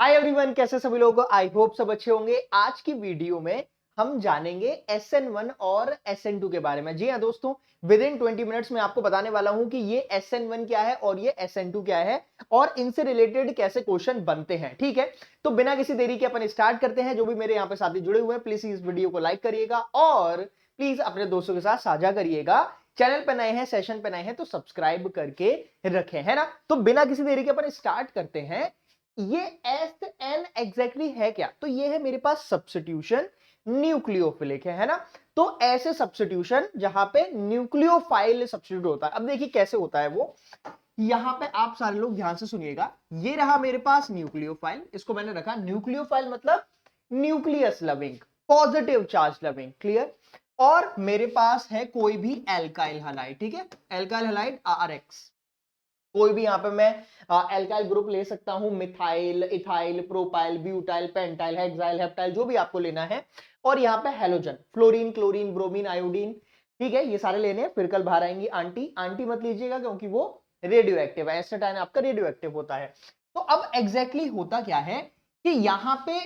Hi everyone, कैसे सभी लोग? आई होप सब अच्छे होंगे। आज की वीडियो में हम जानेंगे SN1 और SN2 के बारे में। जी हाँ दोस्तों, विद इन 20 मिनट्स में आपको बताने वाला हूं कि ये SN1 क्या है और ये SN2 क्या है और इनसे रिलेटेड कैसे क्वेश्चन बनते हैं। ठीक है, तो बिना किसी देरी के अपन स्टार्ट करते हैं। जो भी मेरे यहाँ पे साथी जुड़े हुए हैं, प्लीज इस वीडियो को लाइक करिएगा और प्लीज अपने दोस्तों के साथ साझा करिएगा। चैनल पे नए हैं, सेशन पे नए हैं तो सब्सक्राइब करके रखें, है ना। तो बिना किसी देरी के अपन स्टार्ट करते हैं। ये एस एन एग्जैक्टली है क्या? तो ये है मेरे पास सब्स्टिट्यूशन न्यूक्लियोफिलिक है ना। तो ऐसे सब्स्टिट्यूशन जहां पे न्यूक्लियोफाइल सब्स्टिट्यूट होता है। अब देखिए कैसे होता है वो। यहां पे आप सारे लोग ध्यान से सुनिएगा। ये रहा मेरे पास न्यूक्लियोफाइल, इसको मैंने रखा न्यूक्लियोफाइल मतलब nucleus loving, positive charge loving. Clear? और मेरे पास है कोई भी एल्काइल हैलाइड। ठीक है, एल्काइल हैलाइड RX। कोई भी यहां पे मैं एल्काइल ग्रुप ले सकता हूं, methyl, ethyl, propyl, butyl, pentyl, hexyl, heptyl, जो भी आपको लेना है। और यहाँ पे halogen, fluorine, chlorine, bromine, iodine. ठीक है, ये सारे लेने हैं। फिर कल बाहर आएंगी आंटी। आंटी मत लीजिएगा क्योंकि वो रेडियो एक्टिव है। एस्टेटाइन आपका रेडियो एक्टिव होता है। तो अब एग्जैक्टली होता क्या है कि यहाँ पे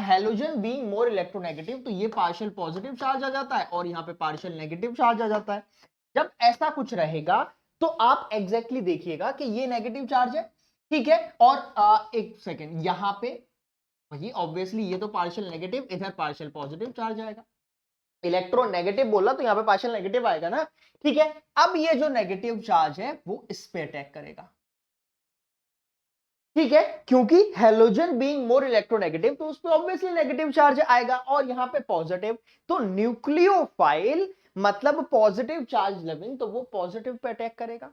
हेलोजन बीइंग मोर इलेक्ट्रोनेगेटिव, तो ये पार्शियल पॉजिटिव चार्ज आ जाता है और यहाँ पे पार्शियल नेगेटिव चार्ज आ जाता है। जब ऐसा कुछ रहेगा तो आप एग्जैक्टली देखिएगा कि ये नेगेटिव चार्ज है। ठीक है, और एक सेकेंड, यहां पे वही ऑब्वियसली ये तो पार्शियल नेगेटिव, इधर पार्शियल पॉजिटिव चार्ज आएगा। इलेक्ट्रोनेगेटिव बोला तो यहां पे पार्शियल नेगेटिव आएगा ना। ठीक है, अब ये जो नेगेटिव चार्ज है वो इस पे अटैक करेगा। ठीक है, क्योंकि हेलोजन बीइंग मोर इलेक्ट्रोनेगेटिव तो उस पे ऑब्वियसली नेगेटिव चार्ज आएगा और यहां पे पॉजिटिव। तो न्यूक्लियोफाइल मतलब पॉजिटिव चार्ज लविंग, तो वो पॉजिटिव पे अटैक करेगा।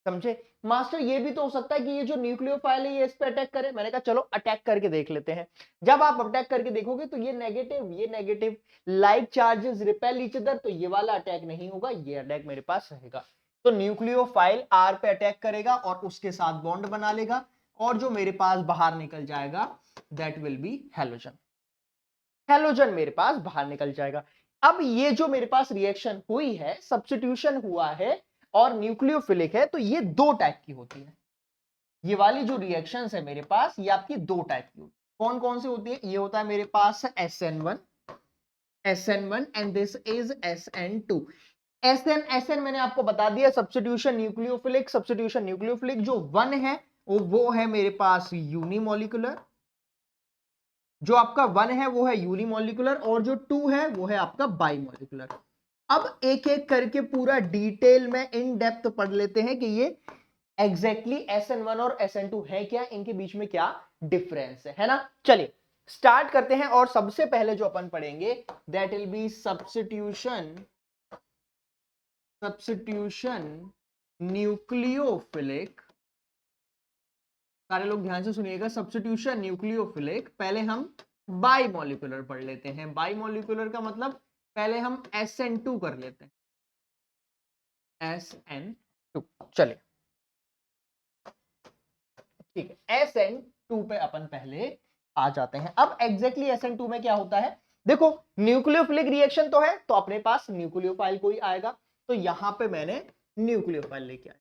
समझे मास्टर? ये भी तो हो सकता है कि ये जो न्यूक्लियोफाइल है ये इस पे अटैक करे। मैंने कहा चलो अटैक करके देख लेते हैं। जब आप अटैक करके देखोगे तो ये negative like charges repel each other, तो ये वाला अटैक नहीं होगा, ये अटैक मेरे पास रहेगा। तो न्यूक्लियोफाइल R पे अटैक करेगा और उसके साथ बॉन्ड बना लेगा और जो मेरे पास बाहर निकल जाएगा that will be halogen. Halogen मेरे पास बाहर निकल जाएगा। अब ये जो मेरे पास रिएक्शन हुई है, सब्स्टिट्यूशन हुआ है और न्यूक्लियोफिलिक है, तो ये दो टाइप की होती है। ये वाली जो रिएक्शंस है मेरे पास, ये आपकी दो टाइप की होती है। कौन कौन सी होती है? ये होता है मेरे पास SN1 and this is SN2। SN मैंने आपको बता दिया, सब्स्टिट्यूशन न्यूक्लियोफिलिक। सब्स्टिट्यूशन न्यूक्लियोफिलिक जो 1 है वो है मेरे पास यूनिमोलिकुलर। जो आपका 1 है वो है यूनिमोलिकुलर और जो 2 है वो है आपका बाइमोलिकुलर। अब एक एक करके पूरा डिटेल में इन डेप्थ पढ़ लेते हैं कि ये एग्जैक्टली SN1 और SN2 है क्या, इनके बीच में क्या डिफरेंस है ना। चलिए स्टार्ट करते हैं और सबसे पहले जो अपन पढ़ेंगे that will be substitution nucleophilic. सारे लोग ध्यान से सुनिएगा, सब्स्टिट्यूशन न्यूक्लियोफिलिक। पहले हम बाइमोलिकुलर पढ़ लेते हैं। बाइमोलिकुलर का मतलब पहले हम SN2 कर लेते हैं। SN2 चलिए, ठीक है। SN2 पे अपन पहले आ जाते हैं। अब एग्जैक्टली SN2 में क्या होता है देखो, न्यूक्लियोफिलिक रिएक्शन तो है तो अपने पास न्यूक्लियोफाइल कोई आएगा, तो यहां पे मैंने न्यूक्लियोफाइल लेके आया।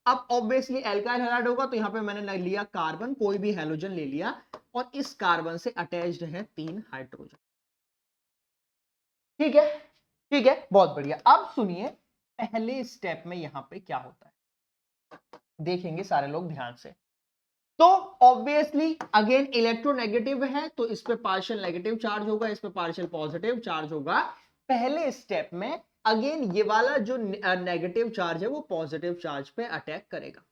अब ऑब्वियसली एल्काइल हैलाइड होगा तो यहां पे मैंने लिया कार्बन, कोई भी हेलोजन ले लिया और इस कार्बन से अटैच्ड है 3 हाइड्रोजन। ठीक है, ठीक है, बहुत बढ़िया। अब सुनिए पहले स्टेप में यहां पे क्या होता है, देखेंगे सारे लोग ध्यान से। तो ऑब्वियसली अगेन इलेक्ट्रोनेगेटिव है तो इस पे पार्शियल नेगेटिव चार्ज होगा, इस पे पार्शियल पॉजिटिव चार्ज होगा। पहले स्टेप में अगेन ये वाला जो नेगेटिव चार्ज है वो पॉजिटिव चार्ज पे अटैक करेगा।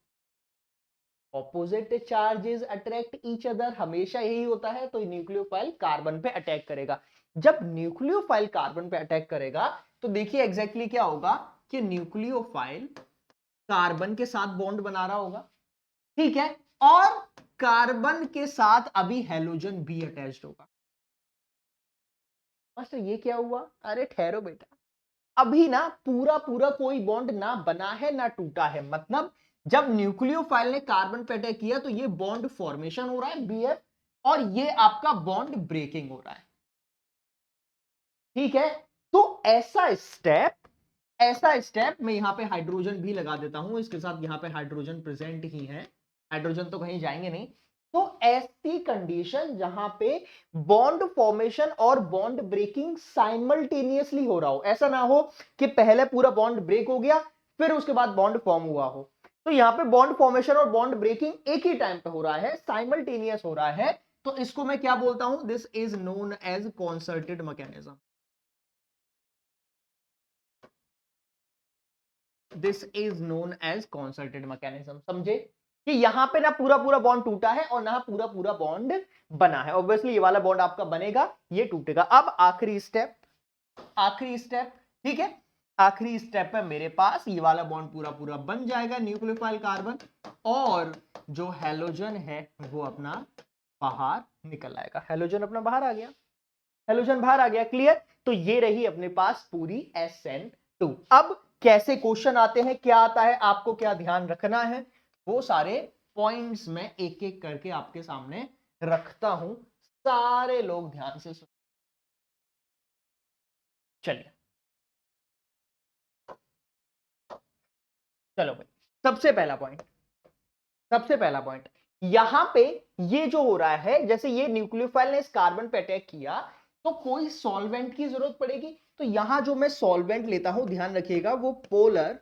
Opposite charges attract each other, हमेशा यही होता है। तो न्यूक्लियोफाइल कार्बन पे अटैक करेगा। जब न्यूक्लियोफाइल कार्बन पे अटैक करेगा तो देखिए एग्जैक्टली क्या होगा कि न्यूक्लियोफाइल कार्बन के साथ बॉन्ड बना रहा होगा। ठीक है, और कार्बन के साथ अभी हेलोजन भी अटैच्ड होगा। मास्टर ये क्या हुआ? अरे ठहरो बेटा, अभी ना पूरा पूरा कोई बॉन्ड ना बना है ना टूटा है। मतलब जब न्यूक्लियोफाइल ने कार्बन पे अटैक किया तो ये बॉन्ड फॉर्मेशन हो रहा है BF और ये आपका बॉन्ड ब्रेकिंग हो रहा है। ठीक है, तो ऐसा स्टेप मैं यहां पे हाइड्रोजन भी लगा देता हूं, इसके साथ यहां पे हाइड्रोजन प्रेजेंट ही है। हाइड्रोजन तो कहीं जाएंगे नहीं। तो ऐसी कंडीशन जहां पे बॉन्ड फॉर्मेशन और बॉन्ड ब्रेकिंग साइमल्टेनियसली हो रहा हो, ऐसा ना हो कि पहले पूरा बॉन्ड ब्रेक हो गया फिर उसके बाद बॉन्ड फॉर्म हुआ हो। तो यहां पे बॉन्ड फॉर्मेशन और बॉन्ड ब्रेकिंग एक ही टाइम पे हो रहा है, साइमल्टेनियस हो रहा है। तो इसको मैं क्या बोलता हूं, this is known as concerted mechanism. This is known as concerted mechanism. समझे कि यहां पे ना पूरा पूरा बॉन्ड टूटा है और ना पूरा पूरा बॉन्ड बना है। ऑब्वियसली ये वाला बॉन्ड आपका बनेगा, ये टूटेगा। अब आखिरी स्टेप, आखिरी स्टेप, ठीक है, आखिरी स्टेप में मेरे पास ये वाला बॉन्ड पूरा पूरा बन जाएगा, न्यूक्लियोफाइल कार्बन, और जो हैलोजन है वो अपना बाहर निकल आएगा। हैलोजन अपना बाहर आ गया, हैलोजन बाहर आ गया। क्लियर? तो ये रही अपने पास पूरी SN2। अब कैसे क्वेश्चन आते हैं, क्या आता है, आपको क्या ध्यान रखना है, वो सारे पॉइंट्स में एक एक करके आपके सामने रखता हूं। सारे लोग ध्यान से सुन। चलिए, चलो भाई, सबसे पहला पॉइंट, सबसे पहला पॉइंट यहां पे ये जो हो रहा है, जैसे ये न्यूक्लियोफाइल ने इस कार्बन पे अटैक किया तो कोई सॉल्वेंट की जरूरत पड़ेगी। तो यहां जो मैं सॉल्वेंट लेता हूं, ध्यान रखिएगा, वो पोलर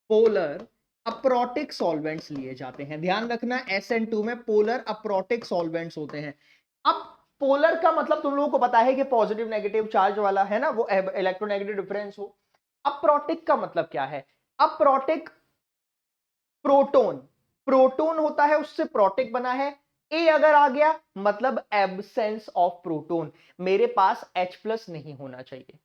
पोलर अप्रोटिक सॉल्वेंट्स लिए जाते हैं। ध्यान रखना, SN2 में पोलर अप्रोटिक सॉल्वेंट्स होते हैं। अब पोलर का मतलब तुम लोगों को पता है कि पॉजिटिव नेगेटिव चार्ज वाला है ना, वो इलेक्ट्रोनेगेटिव डिफरेंस हो। अप्रोटिक का मतलब क्या है? अप्रोटिक प्रोटोन, प्रोटोन होता है उससे प्रोटिक बना है। ए अगर आ गया मतलब एब्सेंस ऑफ प्रोटोन, मेरे पास H+ नहीं होना चाहिए।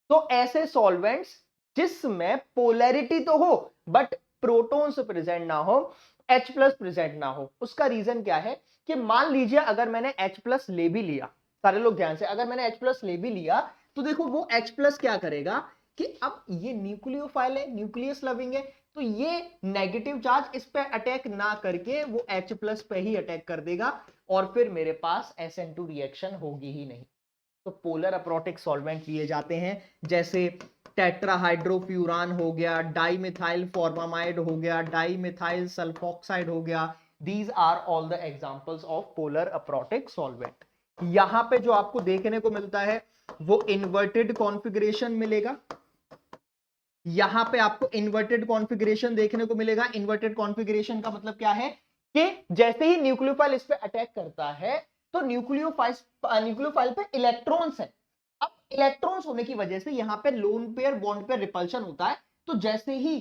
तो ऐसे सॉल्वेंट्स जिसमें पोलैरिटी तो हो बट प्रोटॉन्स प्रेजेंट ना हो, H+ प्रेजेंट ना हो, उसका रीजन क्या है कि मान लीजिए अगर मैंने H+ ले भी लिया, सारे लोग ध्यान से, अगर मैंने H+ ले भी लिया तो देखो वो H+ क्या करेगा कि अब ये न्यूक्लियोफाइल है, न्यूक्लियस लविंग है, तो ये नेगेटिव चार्ज इस पे अटैक ना करके वो H+ पे ही अटैक कर देगा और फिर मेरे पास SN2 रिएक्शन होगी ही नहीं। तो पोलर अप्रोटिक सॉल्वेंट लिए जाते हैं, जैसे टेट्राहाइड्रोफ्यूरान हो गया, डाइमिथाइल फॉर्मामाइड हो गया, डाइमिथाइल सल्फॉक्साइड हो गया। These are all the examples of polar aprotic solvent. यहां पे जो आपको देखने को मिलता है वो इन्वर्टेड कॉन्फ़िगरेशन मिलेगा। यहां पे आपको इन्वर्टेड कॉन्फ़िगरेशन देखने को मिलेगा। इन्वर्टेड कॉन्फ़िगरेशन का मतलब क्या है कि जैसे ही न्यूक्लियोफाइल इस पे अटैक करता है तो न्यूक्लियोफाइल पे इलेक्ट्रॉन्स है। अब इलेक्ट्रॉन्स होने की वजह से यहां पे लोन पेयर बॉन्ड पे रिपल्शन होता है। तो जैसे ही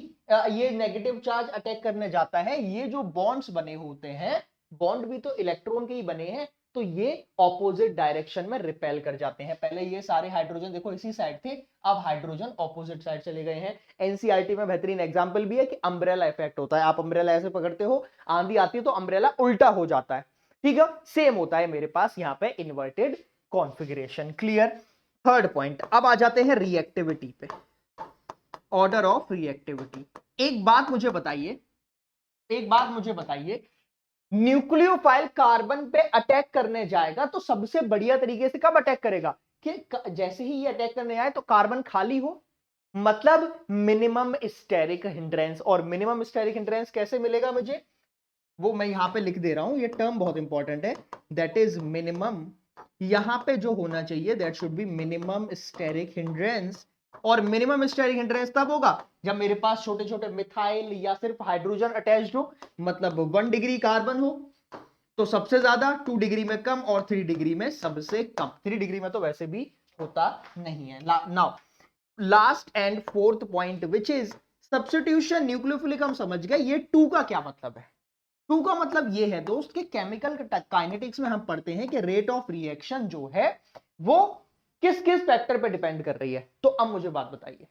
ये नेगेटिव चार्ज अटैक करने जाता है, ये जो बॉन्ड्स बने होते हैं, बॉन्ड भी तो इलेक्ट्रॉन के ही बने हैं, तो ये ऑपोजिट डायरेक्शन में रिपेल कर जाते हैं। पहले ये सारे हाइड्रोजन देखो इसी साइड थे, अब हाइड्रोजन ऑपोजिट साइड चले गए हैं। एनसीईआरटी में बेहतरीन एग्जांपल भी है कि अम्ब्रेला इफेक्ट होता है। आप अम्ब्रेला ऐसे पकड़ते हो, आंधी आती है तो अम्ब्रेला उल्टा हो जाता है। ठीक है, सेम होता है मेरे पास यहां पे inverted configuration. Clear? Third point, अब आ जाते हैं रिएक्टिविटी पे, ऑर्डर ऑफ रिएक्टिविटी। एक बात मुझे बताइए, एक बात मुझे बताइए, न्यूक्लियोफाइल कार्बन पे अटैक करने जाएगा तो सबसे बढ़िया तरीके से कब अटैक करेगा कि जैसे ही ये अटैक करने आए तो कार्बन खाली हो, मतलब मिनिमम स्टेरिक हिंड्रेंस। और मिनिमम स्टेरिक हिंड्रेंस कैसे मिलेगा मुझे, वो मैं यहां पे लिख दे रहा हूं, ये टर्म बहुत इंपॉर्टेंट है। दैट इज मिनिमम, यहां पे जो होना चाहिए that should be minimum steric hindrance. और मिनिमम स्टेरिक हिंड्रेंस तब होगा जब मेरे पास छोटे छोटे मिथाइल या सिर्फ हाइड्रोजन अटैच्ड हो, मतलब 1 डिग्री कार्बन हो तो सबसे ज्यादा, 2 डिग्री में कम और 3 डिग्री में सबसे कम। 3 डिग्री में तो वैसे भी होता नहीं है। Now last and fourth point which is substitution nucleophilic, हम समझ गए। ये 2 का क्या मतलब है? 2 का मतलब ये है दोस्त कि केमिकल काइनेटिक्स में हम पढ़ते हैं कि रेट ऑफ रिएक्शन जो है वो किस किस फैक्टर पे डिपेंड कर रही है। तो अब मुझे बात बताइए,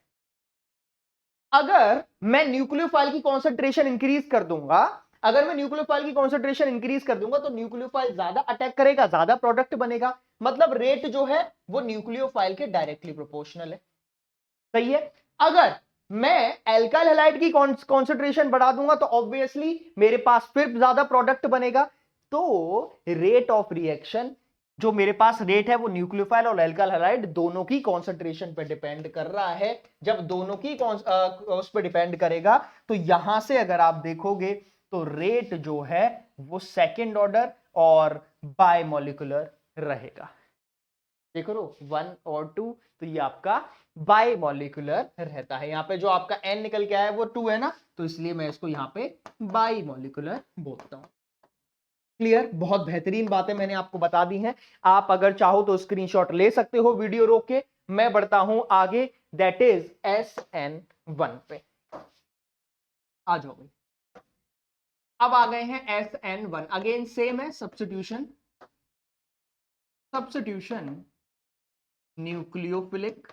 अगर मैं न्यूक्लियोफाइल की कॉन्सेंट्रेशन इंक्रीज कर दूंगा, अगर मैं न्यूक्लियोफाइल की कॉन्सेंट्रेशन इंक्रीज कर दूंगा तो न्यूक्लियोफाइल ज्यादा अटैक करेगा, ज्यादा प्रोडक्ट बनेगा, मतलब रेट जो है वो न्यूक्लियोफाइल के डायरेक्टली प्रोपोर्शनल है। सही है? अगर मैं एल्काइल हैलाइड की कॉन्सेंट्रेशन बढ़ा दूंगा तो ऑब्वियसली मेरे पास फिर ज्यादा प्रोडक्ट बनेगा। तो रेट ऑफ रिएक्शन जो मेरे पास रेट है वो न्यूक्लियोफाइल और एल्काइल हैलाइड दोनों की कॉन्सेंट्रेशन पे डिपेंड कर रहा है। जब दोनों की उस पर डिपेंड करेगा तो यहां से अगर आप देखोगे तो रेट जो है वो सेकेंड ऑर्डर और बायमोलिकुलर रहेगा। देखो रो 1 और 2, तो ये आपका बायमोलिकुलर रहता है। यहाँ पे जो आपका n निकल के आया है वो 2 है ना, तो इसलिए मैं इसको यहाँ पे बायमोलिकुलर बोलता हूं। क्लियर? बहुत बेहतरीन बातें मैंने आपको बता दी हैं। आप अगर चाहो तो स्क्रीनशॉट ले सकते हो वीडियो रोक के। मैं बढ़ता हूं आगे, दैट इज SN1 पे। आ जाओ भाई, अब आ गए हैं SN1। अगेन सेम है, सब्स्टिट्यूशन न्यूक्लियोफिलिक,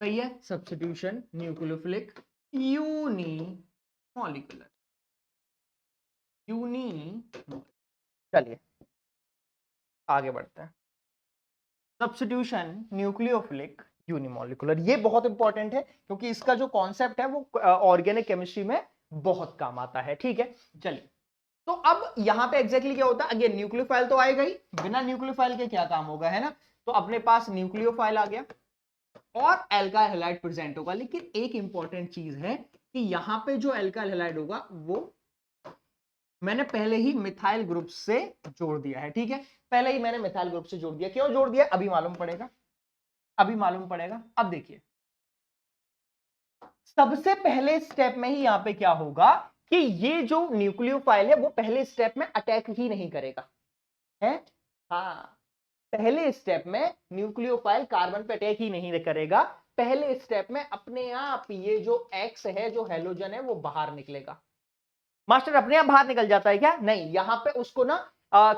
सही है, सब्स्टिट्यूशन न्यूक्लियोफिलिक यूनिमॉलिकुलर। चलिए आगे बढ़ते हैं। सब्स्टिट्यूशन न्यूक्लियोफिलिक यूनिमॉलिकुलर, ये बहुत इंपॉर्टेंट है क्योंकि इसका जो कॉन्सेप्ट है वो ऑर्गेनिक केमिस्ट्री में बहुत काम आता है। ठीक है, चलिए तो अब यहां पे एग्जैक्टली क्या होता है, अगेन न्यूक्लियोफाइल तो आएगा ही, बिना न्यूक्लियोफाइल के क्या काम होगा, है ना। तो अपने पास न्यूक्लियोफाइल आ गया और एल्काइल हैलाइड प्रेजेंट होगा। लेकिन एक इंपॉर्टेंट चीज है कि यहां पे जो एल्काइल हैलाइड होगा वो मैंने पहले ही मिथाइल ग्रुप से जोड़ दिया है। ठीक है, पहले ही मैंने मिथाइल ग्रुप से जोड़ दिया। क्यों जोड़ दिया अभी मालूम पड़ेगा, अभी मालूम पड़ेगा। अब देखिए, सबसे पहले स्टेप में ही यहां पे क्या होगा कि ये जो न्यूक्लियोफाइल है वो पहले स्टेप में अटैक ही नहीं करेगा, है। हाँ, पहले स्टेप में न्यूक्लियोफाइल कार्बन पे अटैक ही नहीं करेगा। पहले स्टेप में अपने आप ये जो एक्स है, जो हेलोजन है, वो बाहर निकलेगा। मास्टर अपने आप बाहर निकल जाता है क्या? नहीं, यहां पे उसको ना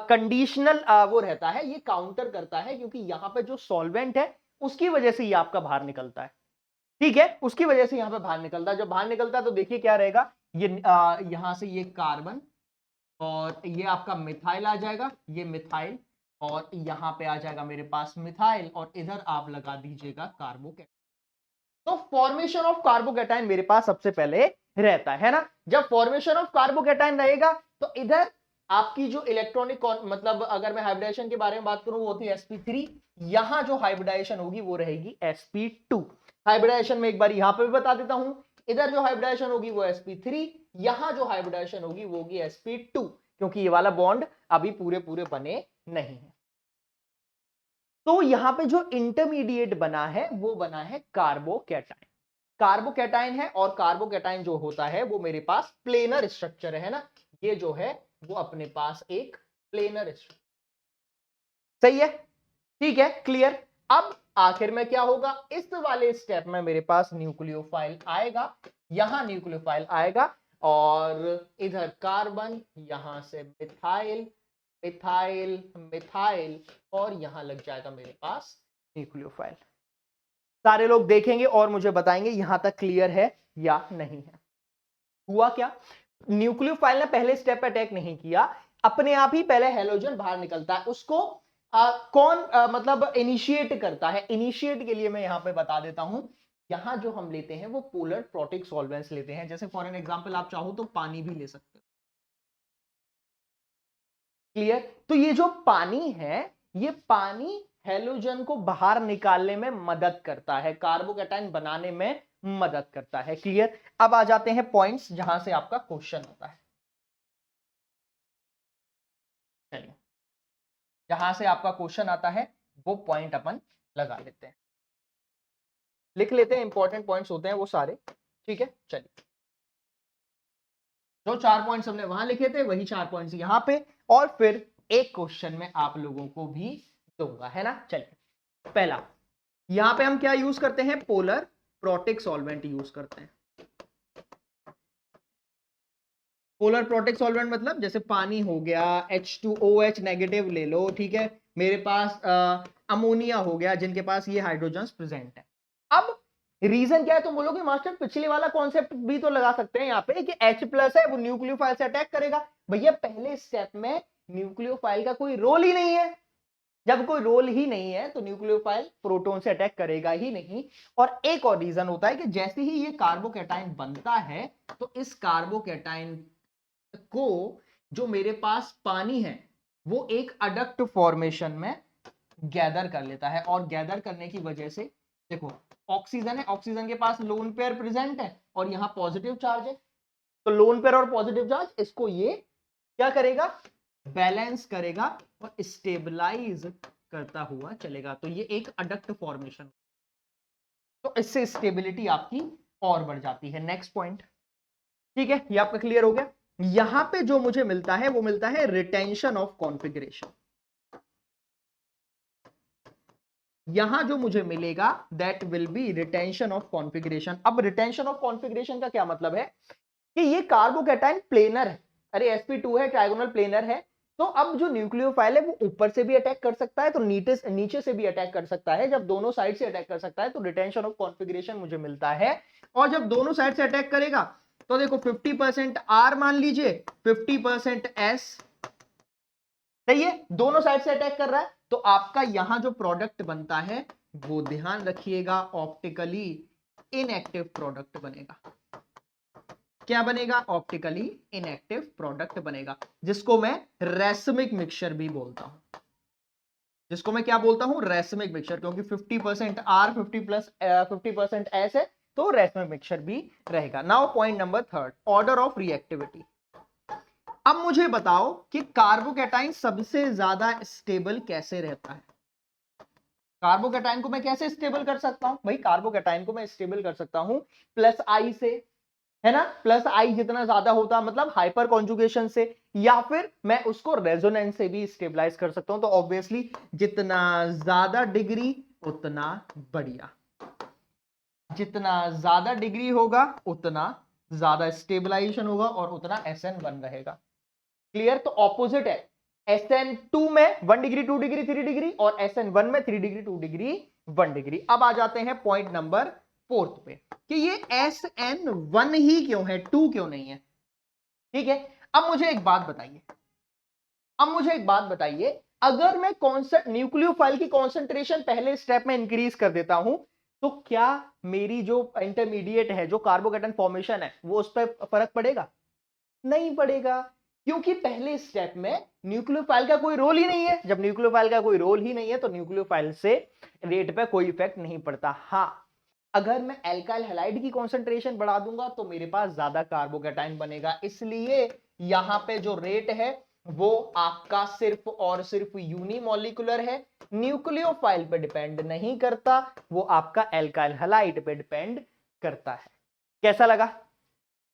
कंडीशनल वो रहता है, ये काउंटर करता है क्योंकि यहां पे जो सॉल्वेंट है उसकी वजह से ये आपका बाहर निकलता है। ठीक है, उसकी वजह से यहां पे बाहर निकलता है। जब बाहर निकलता है तो देखिए क्या रहेगा, ये यहां से ये कार्बन और ये आपका मिथाइल आ जाएगा, ये मिथाइल, और यहां पे आ जाएगा मेरे पास मिथाइल, और इधर आप लगा दीजिएगा कार्बोकेटाइन। तो फॉर्मेशन ऑफ कार्बोकेटाइन मेरे पास सबसे पहले रहता है ना। जब फॉर्मेशन ऑफ कार्बोकेटाइन रहेगा तो इधर आपकी जो इलेक्ट्रॉनिक मतलब अगर मैं हाइब्रिडेशन के बारे में बात करूं वो होती है sp3, यहां जो हाइब्रिडाइजेशन होगी वो रहेगी sp2। हाइब्रिडाइजेशन में एक बार यहां पे भी बता देता हूं, इधर जो हाइब्रिडाइजेशन होगी वो sp3, यहां जो हाइब्रिडाइजेशन होगी वो होगी sp2, क्योंकि ये वाला बॉन्ड अभी पूरे पूरे बने नहीं है। तो यहां पे जो इंटरमीडिएट बना है वो बना है कार्बोकैटाइन। कार्बोकैटाइन है और कार्बोकैटाइन जो होता है वो मेरे पास प्लेनर स्ट्रक्चर है ना। ये जो है वो अपने पास एक प्लेनर स्ट्रक्चर, सही है, ठीक है, क्लियर। अब आखिर में क्या होगा, इस वाले स्टेप में मेरे पास न्यूक्लियोफाइल आएगा, यहां न्यूक्लियोफाइल आएगा और इधर कार्बन, यहां से मिथाइल, मिथाइल, मिथाइल, और यहां लग जाएगा मेरे पास न्यूक्लियोफाइल। सारे लोग देखेंगे और मुझे बताएंगे यहां तक क्लियर है या नहीं है। हुआ क्या, न्यूक्लियोफाइल ने पहले स्टेप पे अटैक नहीं किया, अपने आप ही पहले हेलोजन बाहर निकलता है। उसको कौन मतलब इनिशिएट करता है? इनिशिएट के लिए मैं यहां पे बता देता हूं, यहां जो हम लेते हैं वो पोलर प्रोटिक सॉल्वेंट्स लेते हैं। जैसे फॉर एन एग्जांपल आप चाहो तो पानी भी ले सकते हो। क्लियर? तो ये जो पानी है, ये पानी हेलोजन को बाहर निकालने में मदद करता है, कार्बोकैटाइन बनाने में मदद करता है। क्लियर? अब आ जाते हैं पॉइंट्स जहां से आपका क्वेश्चन होता है। चलिए, जहां से आपका क्वेश्चन आता है वो पॉइंट अपन लगा लेते हैं, लिख लेते हैं। इंपॉर्टेंट पॉइंट्स होते हैं वो सारे, ठीक है। चलिए, जो 4 पॉइंट्स हमने वहां लिखे थे वही 4 पॉइंट्स यहां पे, और फिर एक क्वेश्चन में आप लोगों को भी दूंगा, है ना। चलिए, पहला, यहां पे हम क्या यूज करते हैं, पोलर प्रोटिक सॉल्वेंट यूज करते हैं। पोलर प्रोटिक सॉल्वेंट मतलब जैसे पानी हो गया, H2OH नेगेटिव ले लो, ठीक है। मेरे पास अमोनिया हो गया, जिनके पास ये हाइड्रोजन प्रेजेंट है। अब रीजन क्या है, तुम बोलोगे मास्टर पिछले वाला कॉन्सेप्ट भी तो लगा सकते हैं यहाँ पे कि H+ है वो न्यूक्लियोफाइल से अटैक करेगा। भैया पहले स्टेप में न्यूक्लियोफाइल का कोई रोल ही नहीं है, जब कोई रोल ही नहीं है तो न्यूक्लियोफाइल प्रोटॉन से अटैक करेगा ही नहीं। और एक और रीजन होता है कि जैसे ही ये कार्बोकैटाइन बनता है तो इस कार्बोकैटाइन को जो मेरे पास पानी है वो एक अडक्ट फॉर्मेशन में गैदर कर लेता है, और गैदर करने की वजह से देखो ऑक्सीजन है, ऑक्सीजन के पास लोन पेयर प्रेजेंट है और यहां पॉजिटिव चार्ज है, तो लोन पेयर और पॉजिटिव चार्ज इसको ये क्या करेगा, बैलेंस करेगा और स्टेबलाइज करता हुआ चलेगा। तो ये एक अडक्ट फॉर्मेशन, तो इससे स्टेबिलिटी आपकी और बढ़ जाती है। नेक्स्ट पॉइंट, ठीक है, ये आपका क्लियर हो गया। यहां पे जो मुझे मिलता है वो मिलता है रिटेंशन ऑफ कॉन्फ़िगरेशन। यहां जो मुझे मिलेगा that will be retention of configuration. अब रिटेंशन ऑफ कॉन्फ़िगरेशन का क्या मतलब है कि ये कार्बोकैटायन प्लेनर है, अरे sp2 है, ट्राइगोनल प्लेनर है, तो अब जो न्यूक्लियोफाइल है वो ऊपर से भी अटैक कर सकता है, तो नीचे से भी अटैक कर सकता है। जब दोनों साइड से अटैक कर सकता है तो रिटेंशन ऑफ कॉन्फ़िगरेशन मुझे मिलता है। और जब दोनों साइड से अटैक करेगा तो देखो 50% R मान लीजिए, 50% S, सही है, दोनों साइड से अटैक कर रहा है, तो आपका यहां जो प्रोडक्ट बनता है वो ध्यान रखिएगा ऑप्टिकली इनएक्टिव प्रोडक्ट बनेगा। क्या बनेगा, ऑप्टिकली इनएक्टिव प्रोडक्ट बनेगा, जिसको मैं रेसमिक मिक्सचर भी बोलता हूं। जिसको मैं क्या बोलता हूं, रेसमिक मिक्सचर, क्योंकि 50% R 50% S है, तो रेसमिक मिक्सचर भी रहेगा। Now point number third, order of reactivity. अब मुझे बताओ कि कार्बोकैटाइन सबसे ज्यादा स्टेबल कैसे रहता है। कार्बोकैटाइन को मैं कैसे स्टेबल कर सकता हूं भाई, कार्बोकैटाइन को मैं स्टेबल कर सकता हूं प्लस आई से, है ना, प्लस आई जितना ज्यादा होता मतलब हाइपर कॉन्जुगेशन से, या फिर मैं उसको रेजोनेंस से भी स्टेबलाइज कर सकता हूं। तो ऑब्वियसली जितना ज्यादा डिग्री उतना बढ़िया, जितना ज्यादा डिग्री होगा उतना ज्यादा स्टेबलाइजेशन होगा और उतना SN1 रहेगा। क्लियर, तो ऑपोजिट है, SN2 में 1 डिग्री 2 डिग्री 3 डिग्री और SN1 में 3 डिग्री 2 डिग्री 1 डिग्री। अब आ जाते हैं पॉइंट नंबर फोर्थ पे कि ये SN1 ही क्यों है, 2 क्यों नहीं है। ठीक है, अब मुझे एक बात बताइए, अगर मैं न्यूक्लियोफाइल की कॉन्सेंट्रेशन पहले स्टेप में इंक्रीज कर देता हूं तो क्या मेरी जो इंटरमीडिएट है, जो कार्बोकैटायन फॉर्मेशन है, वो उस पर फर्क पड़ेगा? नहीं पड़ेगा, क्योंकि पहले स्टेप में न्यूक्लियोफाइल का कोई रोल ही नहीं है। जब न्यूक्लियोफाइल का कोई रोल ही नहीं है तो न्यूक्लियोफाइल से रेट पे कोई इफेक्ट नहीं पड़ता। हाँ, अगर मैं एल्काइल हैलाइड की कॉन्सेंट्रेशन बढ़ा दूंगा तो मेरे पास ज्यादा कार्बोकैटायन बनेगा, इसलिए यहां पे जो रेट है वो आपका सिर्फ और सिर्फ यूनिमॉलिक्यूलर है, न्यूक्लियोफाइल पे डिपेंड नहीं करता, वो आपका एल्काइल हैलाइड पे डिपेंड करता है। कैसा लगा,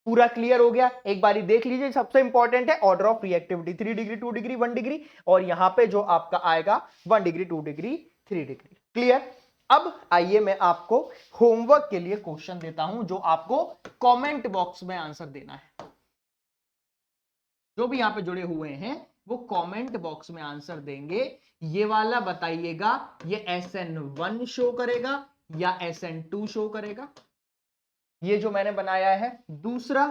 पूरा क्लियर हो गया? एक बारी देख लीजिए, सबसे इंपॉर्टेंट है order of reactivity, 3 degree 2 degree 1 degree, और यहां पे जो आपका आएगा 1 डिग्री 2 डिग्री 3 डिग्री। क्लियर? अब आइए मैं आपको होमवर्क के लिए क्वेश्चन देता हूं जो आपको कमेंट बॉक्स में आंसर देना है। जो भी यहां पे जुड़े हुए हैं वो कमेंट बॉक्स में आंसर देंगे। ये वाला बताइएगा, ये SN1 शो करेगा या SN2 शो करेगा। ये जो मैंने बनाया है दूसरा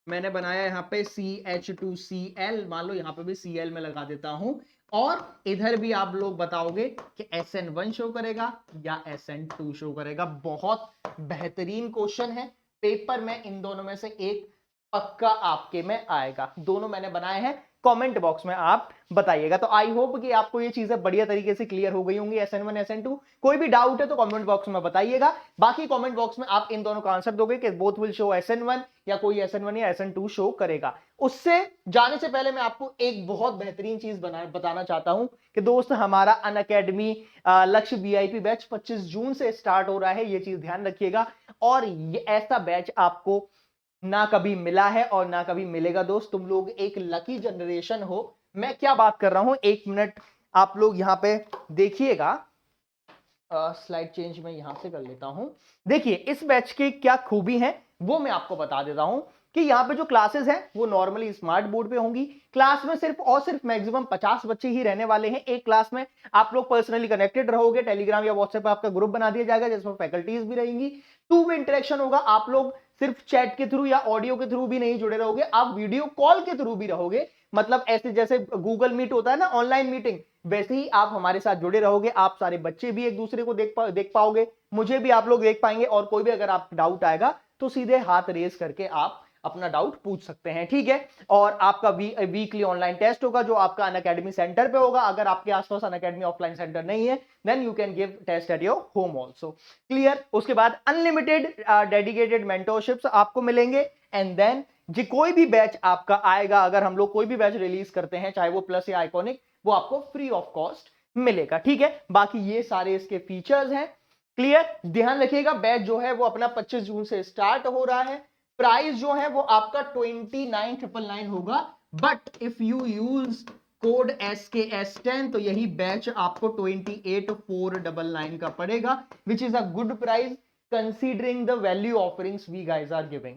मैंने बनाया यहां पे CH2Cl, मान लो यहां पे भी Cl में लगा देता हूं, और इधर भी आप लोग बताओगे कि SN1 शो करेगा या SN2 शो करेगा। बहुत बेहतरीन क्वेश्चन है, पेपर में इन दोनों में से एक पक्का आपके में आएगा। दोनों मैंने बनाए हैं, कमेंट बॉक्स में आप बताइएगा। तो आई होप कि आपको ये चीजें बढ़िया तरीके से क्लियर हो गई होंगी, SN1 SN2। कोई भी डाउट है तो कमेंट बॉक्स में बताइएगा। बाकी कमेंट बॉक्स में आप इन दोनों का आंसर दोगे कि बोथ विल शो SN1 या कोई SN1 या SN2 शो करेगा। उससे जाने से पहले मैं आपको एक बहुत बेहतरीन चीज बताना चाहता हूं कि दोस्त, हमारा अनअकैडमी लक्ष्य VIP बैच 25 जून से स्टार्ट हो रहा है, ये चीज ध्यान रखिएगा। और ये ऐसा बैच आपको ना कभी मिला है और ना कभी मिलेगा दोस्त, तुम लोग एक लकी जनरेशन हो। मैं क्या बात कर रहा हूं, एक मिनट आप लोग यहां पे देखिएगा, स्लाइड चेंज मैं यहां से कर लेता हूं। देखिए इस बैच की क्या खूबी है वो मैं आपको बता देता हूं कि यहाँ पे जो क्लासेस हैं वो नॉर्मली स्मार्ट बोर्ड पे होंगी। क्लास में सिर्फ और सिर्फ मैक्सिमम 50 बच्चे ही रहने वाले हैं एक क्लास में। आप लोग पर्सनली कनेक्टेड रहोगे, टेलीग्राम या व्हाट्सएप पे आपका ग्रुप बना दिया जाएगा जिसमें फैकल्टीज भी रहेंगी, टू वे इंटरेक्शन होगा। आप लोग सिर्फ चैट के थ्रू या ऑडियो के थ्रू भी नहीं जुड़े रहोगे, आप वीडियो कॉल के थ्रू भी रहोगे। मतलब ऐसे जैसे गूगल मीट होता है ना ऑनलाइन मीटिंग, वैसे ही आप हमारे साथ जुड़े रहोगे। आप सारे बच्चे भी एक दूसरे को देख पाओगे, मुझे भी आप लोग देख पाएंगे, और कोई भी अगर आप डाउट आएगा तो सीधे हाथ रेज करके आप अपना डाउट पूछ सकते हैं, ठीक है। और आपका वीकली ऑनलाइन टेस्ट होगा जो आपका अनअकैडमी सेंटर पे होगा। अगर आपके आसपास अनअकैडमी ऑफलाइन सेंटर नहीं है then you can give test at your home also, clear. उसके बाद अनलिमिटेड डेडिकेटेड मेंटोरशिप्स आपको मिलेंगे एंड देन जी कोई भी बैच आपका आएगा, अगर हम लोग कोई भी बैच रिलीज करते हैं चाहे वो प्लस या आइकॉनिक, वो आपको फ्री ऑफ कॉस्ट मिलेगा, ठीक है। बाकी ये सारे इसके फीचर्स हैं, क्लियर। ध्यान रखिएगा बैच जो है वो अपना 25 जून से स्टार्ट हो रहा है। प्राइस जो है वो आपका 29,999 होगा, but if you use code SKS10 तो यही बैच आपको 28,499 का पड़ेगा, which is a good price considering the value offerings we guys are giving.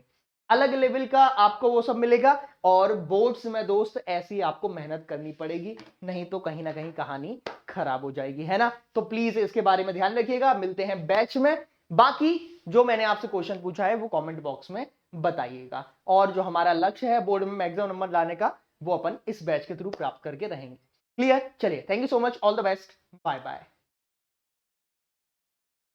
अलग लेवल का आपको वो सब मिलेगा, और बोर्ड्स में दोस्त ऐसी आपको मेहनत करनी पड़ेगी, नहीं तो कहीं ना कहीं कहानी खराब हो जाएगी, है ना। तो प्लीज इसके बारे में ध्यान रखिएगा। मिलते हैं बैच में। बाकी जो मैंने आपसे क्वेश्चन पूछा है वो कमेंट बॉक्स में बताइएगा, और जो हमारा लक्ष्य है बोर्ड में मैक्सिमम नंबर लाने का वो अपन इस बैच के थ्रू प्राप्त करके रहेंगे, क्लियर। चलिए, thank you so much, all the best, bye bye.